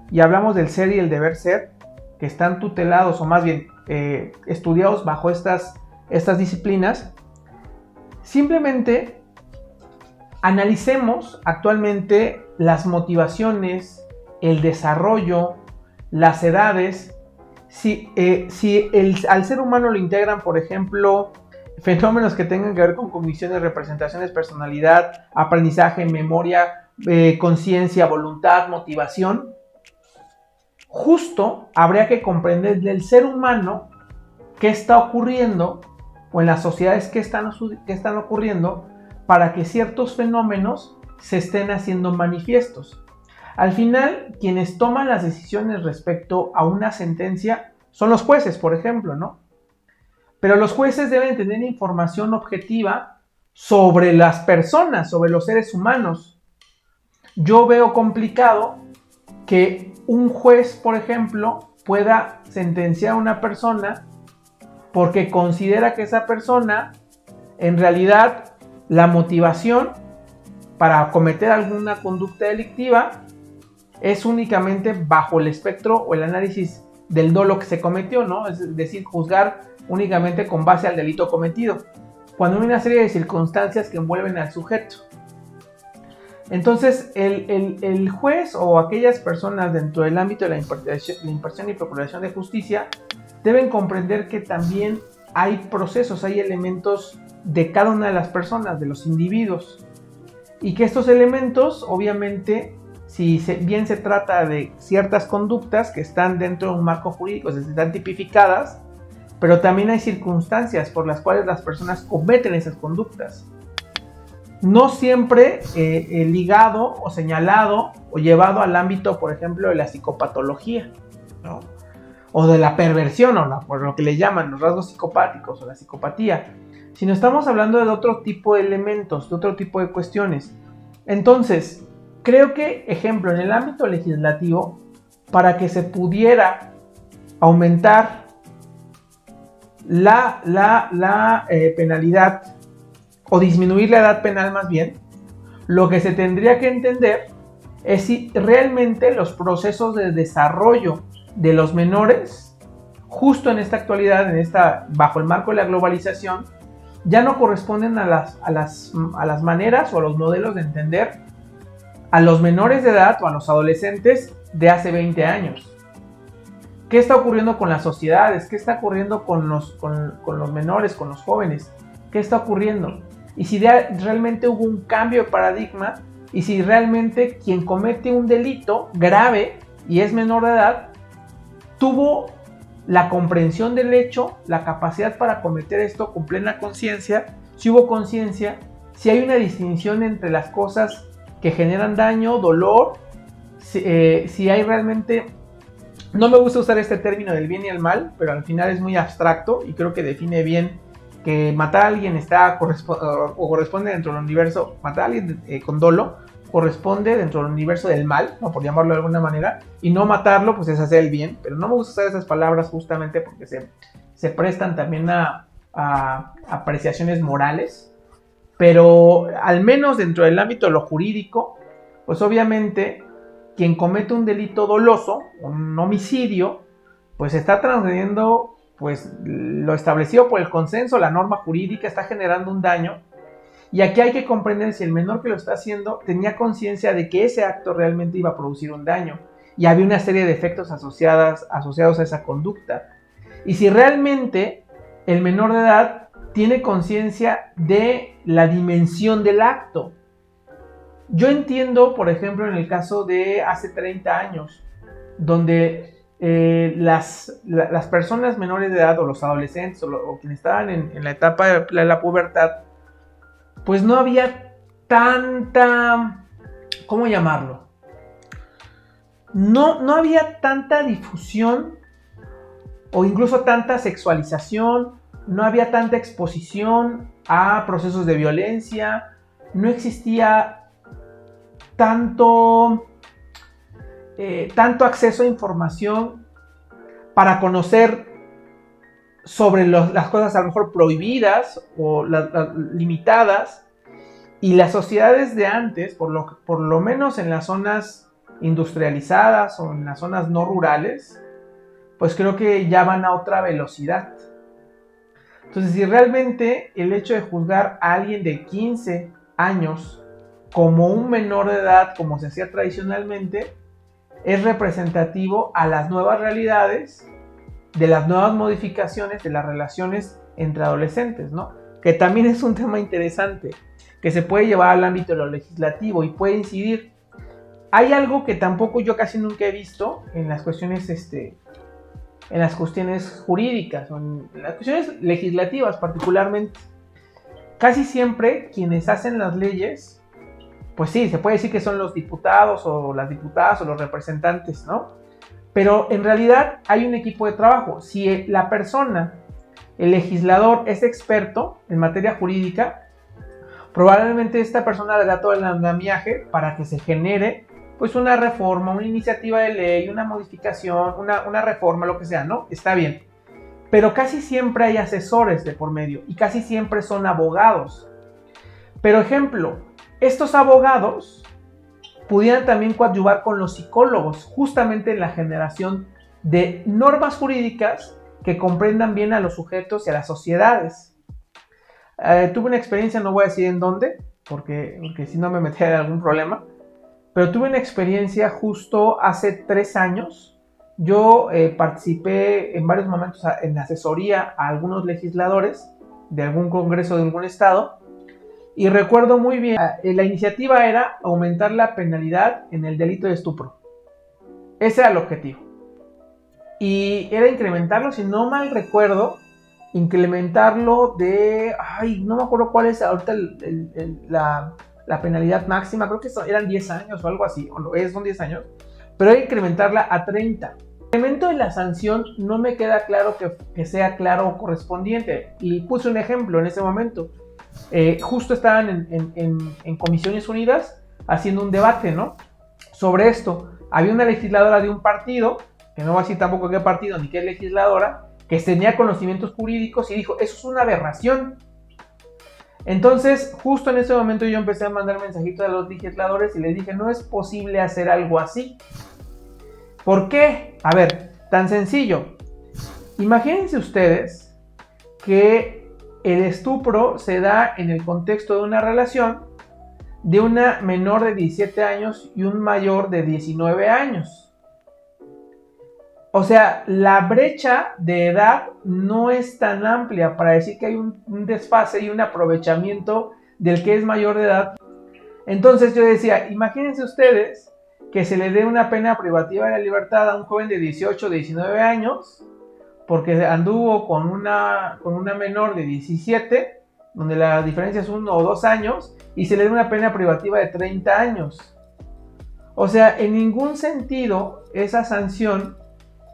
y hablamos del ser y el deber ser, que están tutelados o más bien estudiados bajo estas disciplinas, simplemente analicemos actualmente las motivaciones, el desarrollo, las edades. Si al ser humano lo integran, por ejemplo, fenómenos que tengan que ver con cogniciones, representaciones, personalidad, aprendizaje, memoria, conciencia, voluntad, motivación, justo habría que comprender del ser humano qué está ocurriendo o en las sociedades qué están ocurriendo para que ciertos fenómenos se estén haciendo manifiestos. Al final, quienes toman las decisiones respecto a una sentencia son los jueces, por ejemplo, ¿no? Pero los jueces deben tener información objetiva sobre las personas, sobre los seres humanos. Yo veo complicado que un juez, por ejemplo, pueda sentenciar a una persona porque considera que esa persona, en realidad, la motivación para cometer alguna conducta delictiva es únicamente bajo el espectro o el análisis del dolo que se cometió, ¿no? Es decir, juzgar únicamente con base al delito cometido, cuando hay una serie de circunstancias que envuelven al sujeto. Entonces, el juez o aquellas personas dentro del ámbito de la impartición y procuración de justicia deben comprender que también hay procesos, hay elementos de cada una de las personas, de los individuos, y que estos elementos, obviamente, si bien se trata de ciertas conductas que están dentro de un marco jurídico, están tipificadas, pero también hay circunstancias por las cuales las personas cometen esas conductas. No siempre ligado o señalado o llevado al ámbito, por ejemplo, de la psicopatología, ¿no? O de la perversión, por lo que le llaman los rasgos psicopáticos o la psicopatía, sino estamos hablando de otro tipo de elementos, de otro tipo de cuestiones. Entonces, creo que, ejemplo, en el ámbito legislativo, para que se pudiera aumentar la penalidad o disminuir la edad penal más bien, lo que se tendría que entender es si realmente los procesos de desarrollo de los menores, justo en esta actualidad, bajo el marco de la globalización, ya no corresponden a las maneras o a los modelos de entender a los menores de edad o a los adolescentes de hace 20 años. ¿Qué está ocurriendo con las sociedades? ¿Qué está ocurriendo con los menores, con los jóvenes? ¿Qué está ocurriendo? Y si realmente hubo un cambio de paradigma, y si realmente quien comete un delito grave y es menor de edad, tuvo la comprensión del hecho, la capacidad para cometer esto con plena conciencia, si hubo conciencia, si hay una distinción entre las cosas que generan daño, dolor, si hay realmente... No me gusta usar este término del bien y el mal, pero al final es muy abstracto y creo que define bien que matar a alguien corresponde dentro del universo, matar a alguien con dolo corresponde dentro del universo del mal, ¿no? Por llamarlo de alguna manera, y no matarlo pues es hacer el bien, pero no me gusta usar esas palabras justamente porque se prestan también a apreciaciones morales, pero al menos dentro del ámbito de lo jurídico, pues obviamente quien comete un delito doloso, un homicidio, pues está transgrediendo pues lo establecido por el consenso, la norma jurídica, está generando un daño. Y aquí hay que comprender si el menor que lo está haciendo tenía conciencia de que ese acto realmente iba a producir un daño y había una serie de efectos asociados a esa conducta. Y si realmente el menor de edad tiene conciencia de la dimensión del acto. Yo entiendo, por ejemplo, en el caso de hace 30 años, donde las personas menores de edad o los adolescentes o quienes estaban en la etapa de la pubertad, pues no había tanta, ¿cómo llamarlo? No había tanta difusión o incluso tanta sexualización, no había tanta exposición a procesos de violencia, no existía tanto acceso a información para conocer sobre las cosas a lo mejor prohibidas o las limitadas, y las sociedades de antes, por lo menos en las zonas industrializadas o en las zonas no rurales, pues creo que ya van a otra velocidad. Entonces, si realmente el hecho de juzgar a alguien de 15 años como un menor de edad, como se hacía tradicionalmente, es representativo a las nuevas realidades, de las nuevas modificaciones de las relaciones entre adolescentes, ¿no? Que también es un tema interesante, que se puede llevar al ámbito de lo legislativo y puede incidir. Hay algo que tampoco yo casi nunca he visto en las cuestiones, en las cuestiones jurídicas, o en las cuestiones legislativas particularmente. Casi siempre quienes hacen las leyes, pues sí, se puede decir que son los diputados o las diputadas o los representantes, ¿no? Pero en realidad hay un equipo de trabajo. Si la persona, el legislador, es experto en materia jurídica, probablemente esta persona le da todo el andamiaje para que se genere pues una reforma, una iniciativa de ley, una modificación, una reforma, lo que sea, ¿no? Está bien. Pero casi siempre hay asesores de por medio y casi siempre son abogados. Pero ejemplo, estos abogados pudieran también coadyuvar con los psicólogos, justamente en la generación de normas jurídicas que comprendan bien a los sujetos y a las sociedades. Tuve una experiencia, no voy a decir en dónde, porque si no me metía en algún problema, pero tuve una experiencia justo hace 3 años. Yo participé en varios momentos en asesoría a algunos legisladores de algún congreso de algún estado. Y recuerdo muy bien, la iniciativa era aumentar la penalidad en el delito de estupro. Ese era el objetivo. Y era incrementarlo, si no mal recuerdo, incrementarlo de... no me acuerdo cuál es ahorita la penalidad máxima, creo que eran 10 años o algo así, son 10 años, pero hay que incrementarla a 30. El incremento de la sanción no me queda claro que sea claro o correspondiente. Y puse un ejemplo en ese momento. Justo estaban en Comisiones Unidas haciendo un debate, ¿no? Sobre esto. Había una legisladora de un partido, que no voy a decir tampoco qué partido ni qué legisladora, que tenía conocimientos jurídicos y dijo, eso es una aberración. Entonces, justo en ese momento yo empecé a mandar mensajitos a los legisladores y les dije, no es posible hacer algo así. ¿Por qué? A ver, tan sencillo. Imagínense ustedes que el estupro se da en el contexto de una relación de una menor de 17 años y un mayor de 19 años. O sea, la brecha de edad no es tan amplia para decir que hay un desfase y un aprovechamiento del que es mayor de edad. Entonces yo decía, imagínense ustedes que se le dé una pena privativa de la libertad a un joven de 18 o 19 años porque anduvo con una menor de 17, donde la diferencia es 1 o 2 años, y se le da una pena privativa de 30 años. O sea, en ningún sentido esa sanción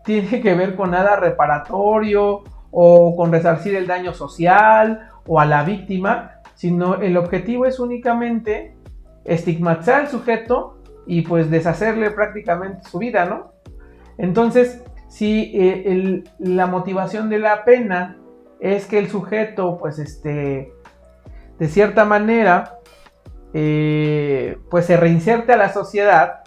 tiene que ver con nada reparatorio o con resarcir el daño social o a la víctima, sino el objetivo es únicamente estigmatizar al sujeto y pues deshacerle prácticamente su vida, ¿no? Entonces, si la motivación de la pena es que el sujeto, pues de cierta manera, pues se reinserte a la sociedad,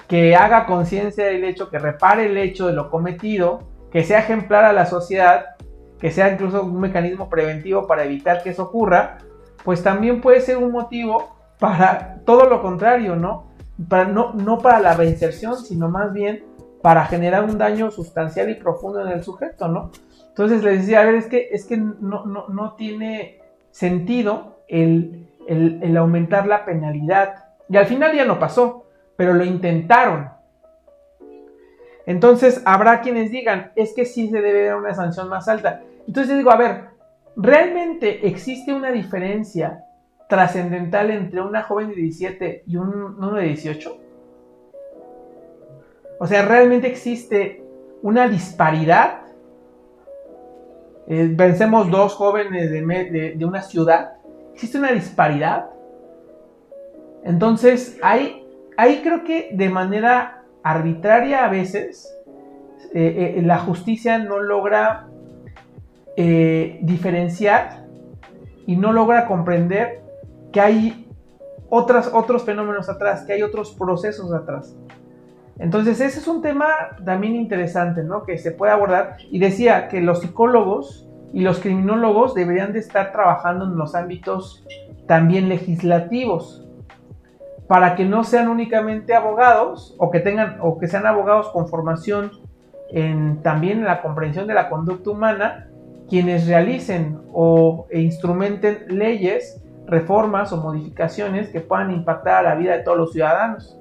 que haga conciencia del hecho, que repare el hecho de lo cometido, que sea ejemplar a la sociedad, que sea incluso un mecanismo preventivo para evitar que eso ocurra, pues también puede ser un motivo para todo lo contrario, ¿no? No para la reinserción, sino más bien para generar un daño sustancial y profundo en el sujeto, ¿no? Entonces les decía, a ver, es que no tiene sentido el aumentar la penalidad. Y al final ya no pasó, pero lo intentaron. Entonces habrá quienes digan, es que sí se debe dar una sanción más alta. Entonces digo, a ver, ¿realmente existe una diferencia trascendental entre una joven de 17 y uno de 18? O sea, ¿realmente existe una disparidad? Pensemos dos jóvenes de una ciudad. ¿Existe una disparidad? Entonces, ahí creo que de manera arbitraria a veces la justicia no logra diferenciar y no logra comprender que hay otros fenómenos atrás, que hay otros procesos atrás. Entonces ese es un tema también interesante, ¿no? Que se puede abordar, y decía que los psicólogos y los criminólogos deberían de estar trabajando en los ámbitos también legislativos, para que no sean únicamente abogados o que sean abogados con formación también en la comprensión de la conducta humana, quienes realicen e instrumenten leyes, reformas o modificaciones que puedan impactar a la vida de todos los ciudadanos,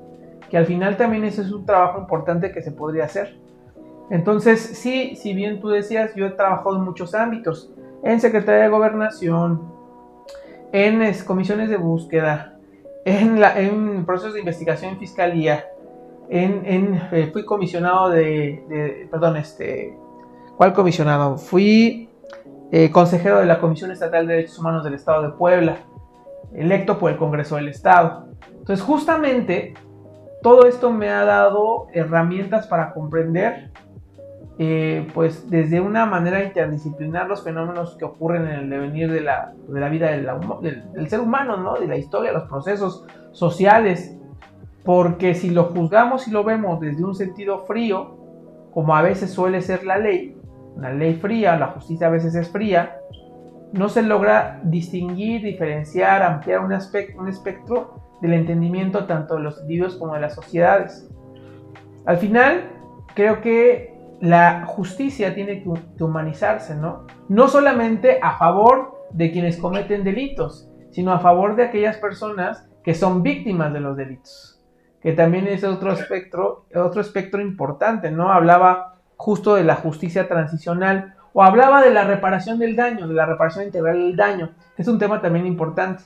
que al final también ese es un trabajo importante que se podría hacer. Entonces sí, si bien tú decías, yo he trabajado en muchos ámbitos, en Secretaría de Gobernación, en comisiones de búsqueda, en procesos de investigación en Fiscalía, fui comisionado ¿cuál comisionado? Fui consejero de la Comisión Estatal de Derechos Humanos del Estado de Puebla, electo por el Congreso del Estado. Entonces justamente todo esto me ha dado herramientas para comprender pues desde una manera interdisciplinar los fenómenos que ocurren en el devenir de la vida del ser humano, ¿no? De la historia, los procesos sociales, porque si lo juzgamos y lo vemos desde un sentido frío, como a veces suele ser la ley, una ley fría, la justicia a veces es fría, no se logra distinguir, diferenciar, ampliar un espectro del entendimiento tanto de los individuos como de las sociedades. Al final, creo que la justicia tiene que humanizarse, ¿no? No solamente a favor de quienes cometen delitos, sino a favor de aquellas personas que son víctimas de los delitos, que también es otro espectro importante, ¿no? Hablaba justo de la justicia transicional, o hablaba de la reparación del daño, de la reparación integral del daño, que es un tema también importante.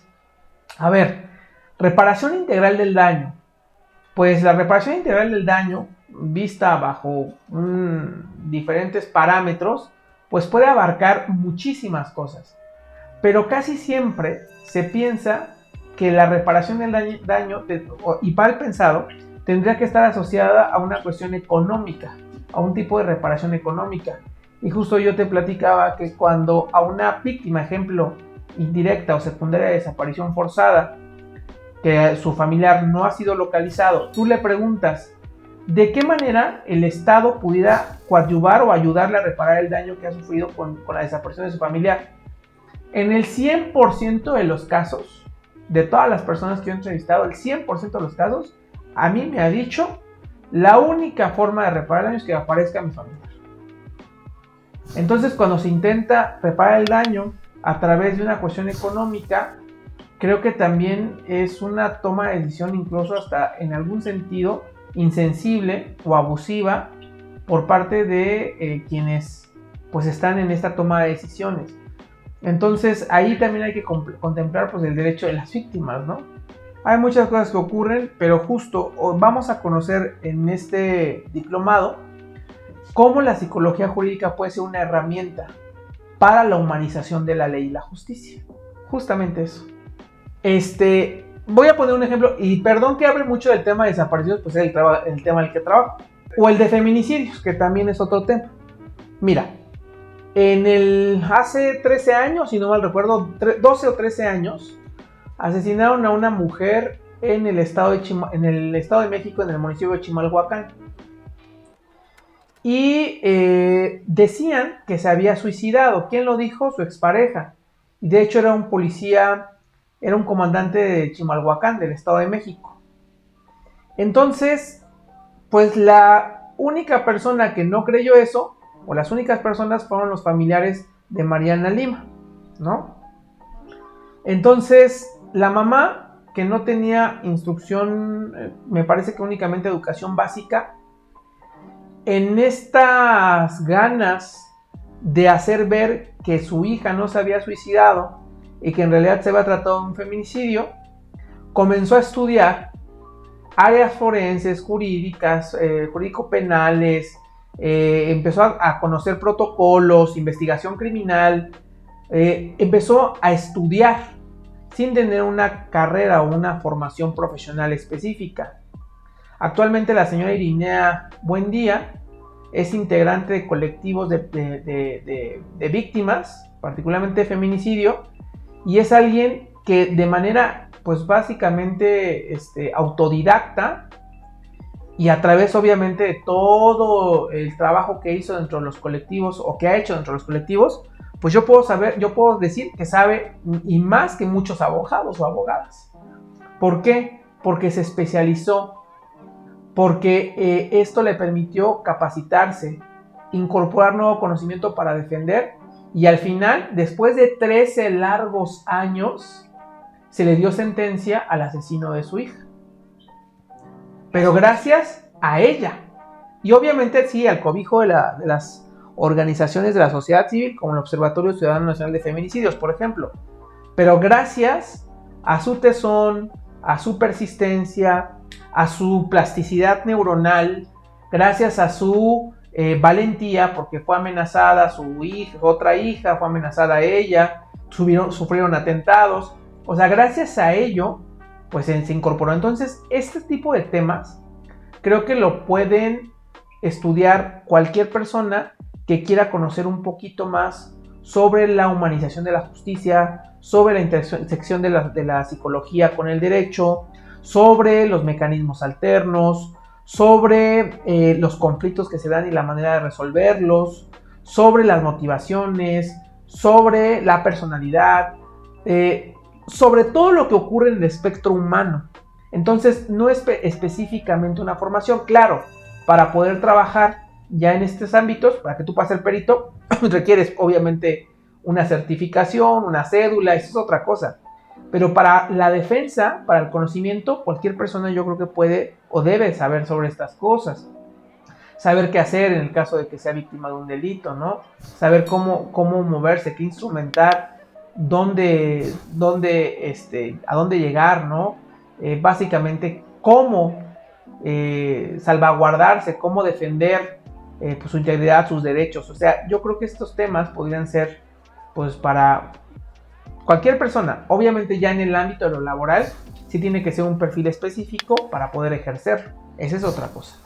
A ver, reparación integral del daño. Pues la reparación integral del daño, vista bajo diferentes parámetros, pues puede abarcar muchísimas cosas. Pero casi siempre se piensa que la reparación del daño, y mal pensado, tendría que estar asociada a una cuestión económica, a un tipo de reparación económica. Y justo yo te platicaba que cuando a una víctima, ejemplo, indirecta o secundaria de desaparición forzada, que su familiar no ha sido localizado, tú le preguntas de qué manera el Estado pudiera coadyuvar o ayudarle a reparar el daño que ha sufrido con la desaparición de su familiar. En el 100% de los casos, de todas las personas que yo he entrevistado, el 100% de los casos, a mí me ha dicho, la única forma de reparar el daño es que aparezca mi familiar. Entonces, cuando se intenta reparar el daño a través de una cuestión económica, creo que también es una toma de decisión, incluso hasta en algún sentido insensible o abusiva por parte de quienes pues están en esta toma de decisiones. Entonces ahí también hay que contemplar pues el derecho de las víctimas, ¿no? Hay muchas cosas que ocurren, pero justo vamos a conocer en este diplomado cómo la psicología jurídica puede ser una herramienta para la humanización de la ley y la justicia. Justamente eso. Voy a poner un ejemplo, y perdón que hable mucho del tema de desaparecidos, pues es el tema del que trabajo. O el de feminicidios, que también es otro tema. Mira, hace 13 años, si no mal recuerdo, 12 o 13 años, asesinaron a una mujer en el Estado de México, en el municipio de Chimalhuacán. Y decían que se había suicidado. ¿Quién lo dijo? Su expareja. Y de hecho era un policía, era un comandante de Chimalhuacán, del Estado de México. Entonces, pues la única persona que no creyó eso, o las únicas personas, fueron los familiares de Mariana Lima, ¿no? Entonces, la mamá, que no tenía instrucción, me parece que únicamente educación básica, en estas ganas de hacer ver que su hija no se había suicidado y que en realidad se había tratado de un feminicidio, comenzó a estudiar áreas forenses, jurídicas, jurídico-penales, empezó a conocer protocolos, investigación criminal, empezó a estudiar sin tener una carrera o una formación profesional específica. Actualmente la señora Irinea Buendía es integrante de colectivos de víctimas, particularmente de feminicidio, y es alguien que de manera, pues básicamente autodidacta, y a través obviamente de todo el trabajo que hizo dentro de los colectivos, o que ha hecho dentro de los colectivos, pues yo puedo decir que sabe y más que muchos abogados o abogadas. ¿Por qué? Porque se especializó, porque esto le permitió capacitarse, incorporar nuevo conocimiento para defender, y al final, después de 13 largos años, se le dio sentencia al asesino de su hija. Pero gracias a ella. Y obviamente sí, al cobijo de las organizaciones de la sociedad civil, como el Observatorio Ciudadano Nacional de Feminicidios, por ejemplo. Pero gracias a su tesón, a su persistencia, a su plasticidad neuronal, gracias a su valentía, porque fue amenazada su hija, otra hija, fue amenazada ella, sufrieron atentados. O sea, gracias a ello, pues se incorporó. Entonces, este tipo de temas creo que lo pueden estudiar cualquier persona que quiera conocer un poquito más sobre la humanización de la justicia, sobre la intersección de la psicología con el derecho, sobre los mecanismos alternos, sobre los conflictos que se dan y la manera de resolverlos, sobre las motivaciones, sobre la personalidad, sobre todo lo que ocurre en el espectro humano. Entonces, no es específicamente una formación. Claro, para poder trabajar ya en estos ámbitos, para que tú puedas ser perito, requieres obviamente una certificación, una cédula, eso es otra cosa. Pero para la defensa, para el conocimiento, cualquier persona yo creo que puede o debe saber sobre estas cosas. Saber qué hacer en el caso de que sea víctima de un delito, ¿no? Saber cómo moverse, qué instrumentar, a dónde llegar, ¿no? Básicamente, cómo salvaguardarse, cómo defender pues, su integridad, sus derechos. O sea, yo creo que estos temas podrían ser, pues, para cualquier persona. Obviamente ya en el ámbito de lo laboral sí tiene que ser un perfil específico para poder ejercer. Esa es otra cosa.